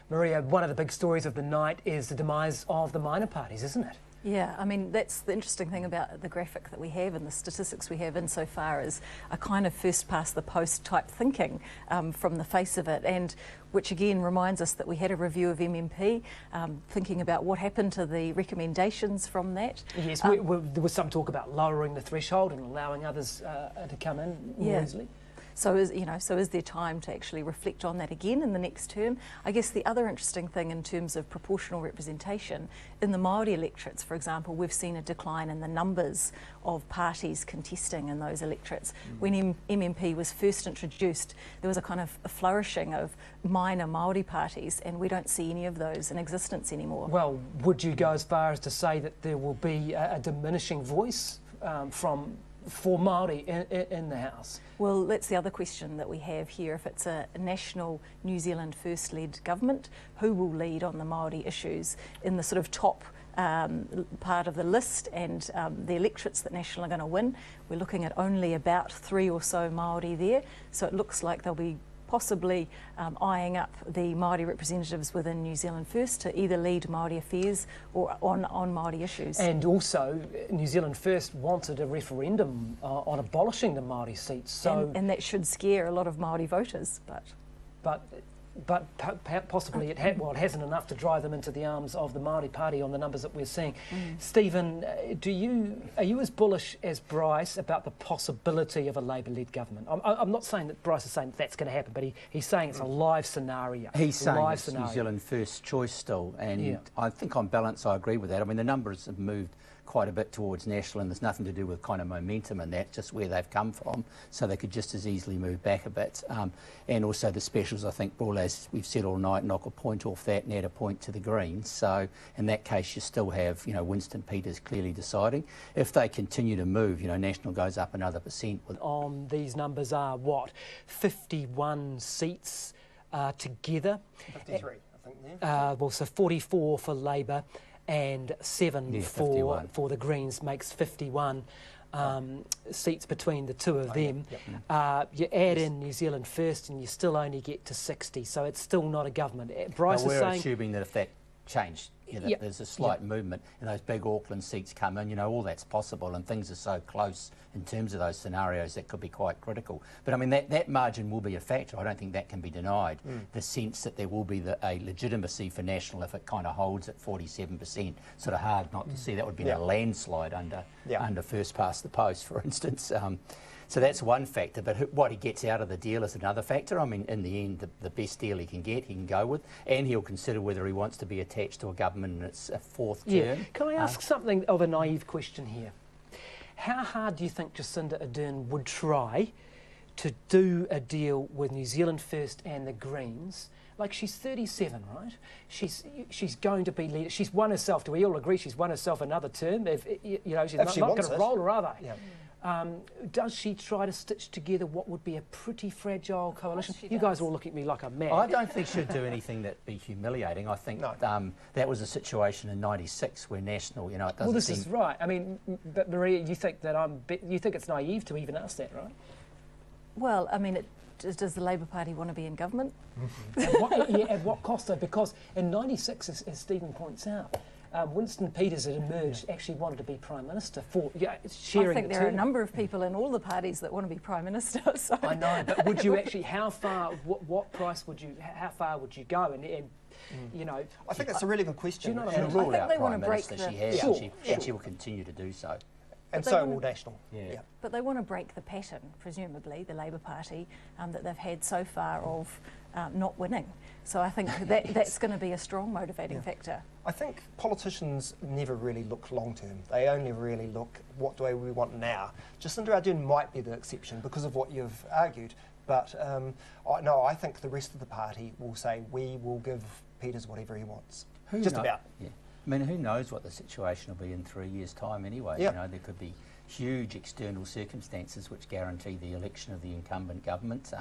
Maria, one of the big stories of the night is the demise of the minor parties, isn't it? Yeah, I mean, that's the interesting thing about the graphic that we have and the statistics we have insofar as a kind of first past the post type thinking from the face of it, and which again reminds us that we had a review of MMP, thinking about what happened to the recommendations from that. Yes, there was some talk about lowering the threshold and allowing others to come in more easily. So is there time to actually reflect on that again in the next term? I guess the other interesting thing in terms of proportional representation, in the Māori electorates, for example, we've seen a decline in the numbers of parties contesting in those electorates. When MMP was first introduced, there was a kind of a flourishing of minor Māori parties, and we don't see any of those in existence anymore. Well, would you go as far as to say that there will be a diminishing voice for Māori in the House? Well, that's the other question that we have here. If it's a national New Zealand First-led government, who will lead on the Māori issues in the sort of top part of the list and the electorates that National are going to win? We're looking at only about 3 or so Māori there, so it looks like they'll be possibly eyeing up the Māori representatives within New Zealand First to either lead Māori affairs or on Māori issues. And also, New Zealand First wanted a referendum on abolishing the Māori seats. So and that should scare a lot of Māori voters, but possibly it hasn't enough to drive them into the arms of the Māori Party on the numbers that we're seeing. Stephen, are you as bullish as Bryce about the possibility of a Labor-led government? I'm not saying that Bryce is saying that's going to happen, but he's saying it's a live scenario. He's saying it's New Zealand First choice still, and I think on balance I agree with that. I mean, the numbers have moved quite a bit towards National, and there's nothing to do with kind of momentum in that, just where they've come from, so they could just as easily move back a bit. And also the specials, I think, will, as we've said all night, knock a point off that and add a point to the Greens. So in that case you still have, Winston Peters clearly deciding. If they continue to move, National goes up another %. On these numbers are what, 51 seats together? 53, I think there. Well, so 44 for Labor and 7 for the Greens makes 51 seats between the two of them. You add in New Zealand First and you still only get to 60, so it's still not a government. Bryce is saying... We're assuming that if that changed, there's a slight movement and those big Auckland seats come in, all that's possible, and things are so close in terms of those scenarios that could be quite critical. But I mean, that margin will be a factor. I don't think that can be denied. The sense that there will be a legitimacy for National if it kind of holds at 47%, sort of hard not to see. That would be a landslide under first past the post, for instance. So that's one factor, but what he gets out of the deal is another factor. I mean, in the end, the best deal he can get, he can go with, and he'll consider whether he wants to be attached to a government in its 4th term. Can I ask something of a naive question here? How hard do you think Jacinda Ardern would try to do a deal with New Zealand First and the Greens? Like, she's 37, right? She's going to be leader. She's won herself. Do we all agree she's won herself another term? She's not going to roll her, are they? Does she try to stitch together what would be a pretty fragile coalition? You guys all look at me like I'm mad. I don't think she'd do anything that'd be humiliating. I think that was a situation in ~96 where National, it doesn't Well, this is right. I mean, but Maria, you think it's naive to even ask that, right? Well, I mean, does the Labor Party want to be in government? At what cost, though? Because in '96, as Stephen points out, Winston Peters had emerged, actually wanted to be Prime Minister for sharing. I think there are a number of people in all the parties that want to be Prime Minister. So. I know, but would you actually, how far would you go? And I think that's a really good question. Do you know She'll rule out they Prime want to break Minister. the... She has, Sure. and she will continue to do so. And so will National. But they want to break the pattern, presumably, the Labor Party, that they've had so far of not winning. So I think that's going to be a strong motivating factor. I think politicians never really look long-term. They only really look, what do we want now? Jacinda Ardern might be the exception because of what you've argued. But no, I think the rest of the party will say, we will give Peters whatever he wants. About. Yeah. I mean, who knows what the situation will be in 3 years' time anyway. There could be huge external circumstances which guarantee the election of the incumbent government.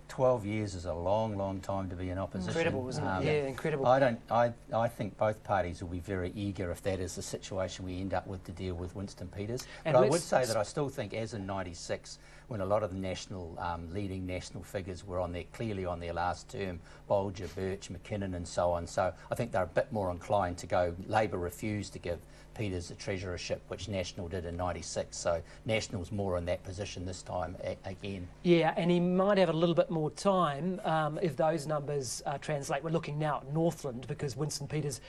12 years is a long, long time to be in opposition. Incredible, isn't it? Yeah, incredible. I think both parties will be very eager if that is the situation we end up with to deal with Winston Peters. But I would say that I still think, as in '96, when a lot of the national, leading national figures were clearly on their last term, Bolger, Birch, McKinnon and so on, so I think they're a bit more inclined to go. Labor refused to give Peters the treasurership, which National did in '96, so National's more in that position this time again. Yeah, and he might have a little bit more time if those numbers translate. We're looking now at Northland, because Winston Peters,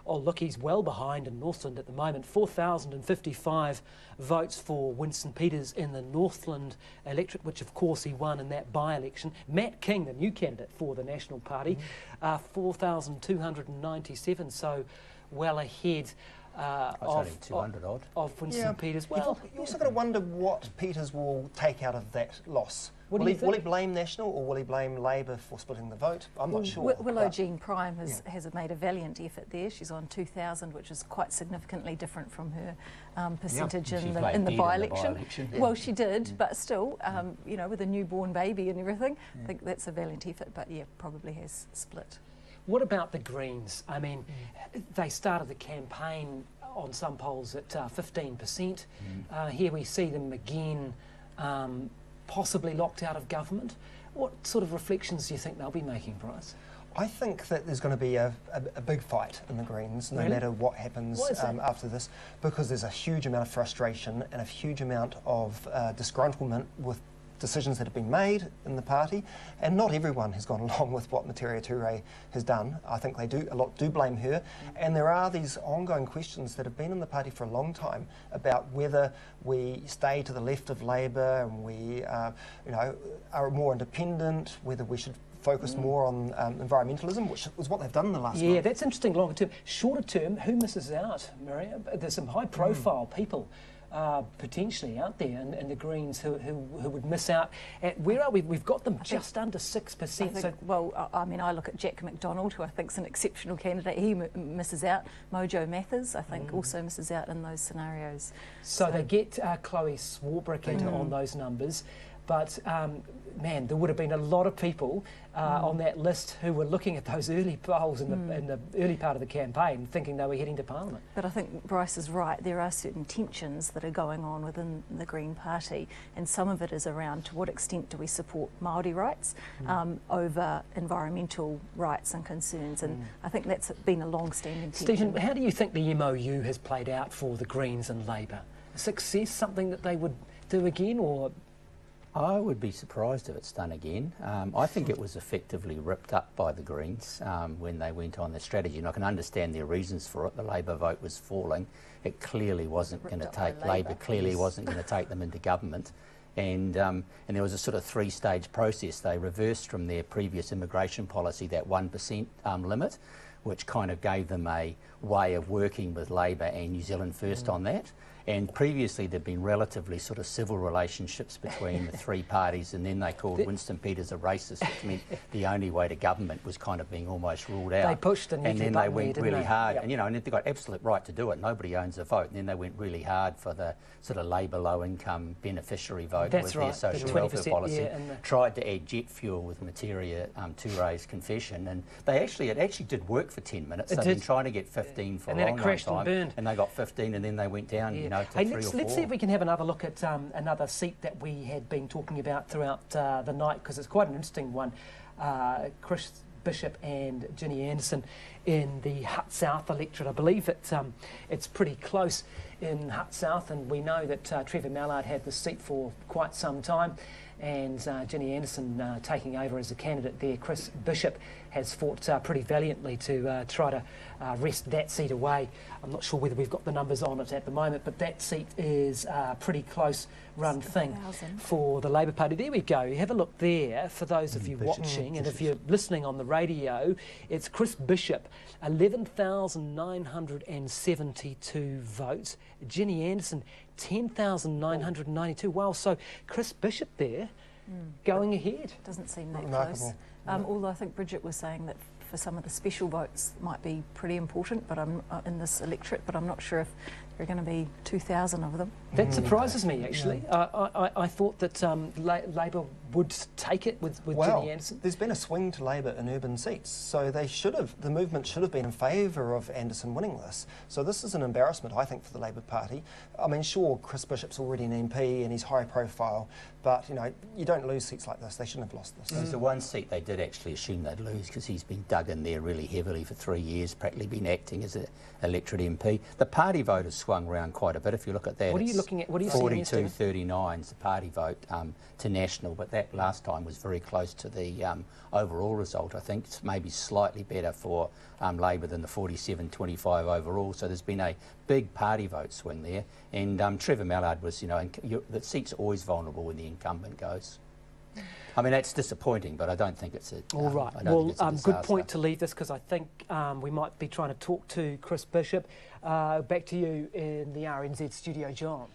oh look, he's well behind in Northland at the moment. 4,055 votes for Winston Peters in the Northland electorate, which of course he won in that by-election. Matt King, the new candidate for the National Party, 4,297, so well ahead of 200 odd. Of Winston Peters. Well, you also got to wonder what Peters will take out of that loss. Will he blame National, or will he blame Labor for splitting the vote? I'm not sure. Willow Jean Prime has made a valiant effort there. She's on 2,000, which is quite significantly different from her percentage in the by-election. Well, she did, but still, you know, with a newborn baby and everything, I think that's a valiant effort, but yeah, probably has split. What about the Greens? I mean, they started the campaign on some polls at 15%. Here we see them again, possibly locked out of government. What sort of reflections do you think they'll be making, Bryce? I think that there's going to be a big fight in the Greens, no matter what happens after this, because there's a huge amount of frustration and a huge amount of disgruntlement with decisions that have been made in the party, and not everyone has gone along with what Materia Ture has done. I think a lot do blame her, and there are these ongoing questions that have been in the party for a long time about whether we stay to the left of Labor and we you know, are more independent, whether we should focus more on environmentalism, which was what they've done in the last month. Yeah, that's interesting. Longer term. Shorter term, who misses out, Maria? There's some high profile people potentially out there in the Greens who would miss out. Where are we? We've got them just under 6%. Well, I mean, I look at Jack McDonald, who I think is an exceptional candidate. He misses out. Mojo Mathers, I think, also misses out in those scenarios. So they get Chloe Swarbrick in on those numbers. But, man, there would have been a lot of people on that list who were looking at those early polls in the early part of the campaign, thinking they were heading to Parliament. But I think Bryce is right. There are certain tensions that are going on within the Green Party, and some of it is around to what extent do we support Māori rights over environmental rights and concerns, and I think that's been a long-standing tension. Stephen, how do you think the MOU has played out for the Greens and Labor? Success, something that they would do again, or...? I would be surprised if it's done again. I think it was effectively ripped up by the Greens when they went on the strategy, and I can understand their reasons for it. The Labor vote was falling. It clearly wasn't going to take Labor. Clearly wasn't going to take them into government, and there was a sort of three-stage process. They reversed from their previous immigration policy that 1% limit, which kind of gave them a way of working with Labor and New Zealand First on that. And previously there'd been relatively sort of civil relationships between the three parties, and then they called Winston Peters a racist, which meant the only way to government was kind of being almost ruled out. They pushed the and then they went really hard, and you know, and they've got absolute right to do it. Nobody owns a vote, and then they went really hard for the sort of Labor low-income beneficiary vote with their social welfare policy. Tried to add jet fuel with Materia Ture's confession, and it actually did work for 10 minutes. They've been trying to get 15 for a long time, and they got 15, and then they went down. You know, hey, let's see if we can have another look at another seat that we had been talking about throughout the night, because it's quite an interesting one. Chris Bishop and Ginny Anderson in the Hutt South electorate. I believe it's pretty close in Hutt South, and we know that Trevor Mallard had the seat for quite some time, and Ginny Anderson taking over as a candidate there. Chris Bishop has fought pretty valiantly to try to wrest that seat away. I'm not sure whether we've got the numbers on it at the moment, but that seat is a pretty close run thing for the Labor Party. There we go. You have a look there for those of you watching, and if you're listening on the radio, it's Chris Bishop, 11,972 votes. Ginny Anderson, 10,992. Wow, so Chris Bishop there going ahead. Doesn't seem that close. Although I think Bridget was saying that for some of the special votes might be pretty important, but I'm in this electorate, but I'm not sure if There are going to be 2,000 of them. That surprises me, actually. I thought that Labour would take it with Jenny Anderson. There's been a swing to Labour in urban seats, so the movement should have been in favour of Anderson winning this. So this is an embarrassment, I think, for the Labour Party. I mean, sure, Chris Bishop's already an MP and he's high profile, but you don't lose seats like this. They shouldn't have lost this. There's the one seat they did actually assume they'd lose because he's been dug in there really heavily for 3 years, practically been acting as an electorate MP. The party vote has swung around quite a bit. If you look at that, what are you looking at? What are you seeing? 42-39 is the party vote to national, but that last time was very close to the overall result. I think it's maybe slightly better for Labour than the 47-25 overall. So there's been a big party vote swing there, and Trevor Mallard was, the seat's always vulnerable when the incumbent goes. I mean, that's disappointing, but I don't think it's a... All right. Well, good point to leave this, because I think we might be trying to talk to Chris Bishop. Back to you in the RNZ studio, John.